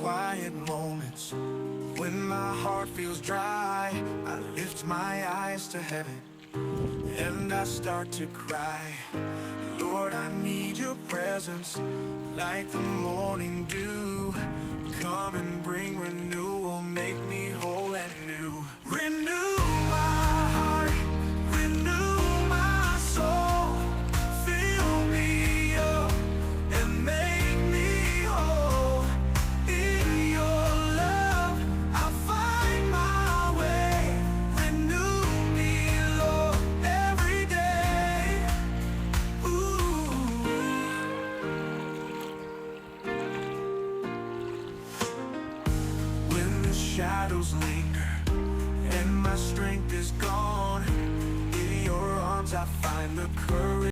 quiet moments. When my heart feels dry, I lift my eyes to heaven and I start to cry. Lord, I need your presence like the morning dew. Come and bring renewal, make me whole and new. Renew my heart, renew my soul. Fill me up and make me whole. In your love I find my way. Renew me, Lord, every day. Ooh. When the shadows linger and my strength is gone, in your arms I find the courage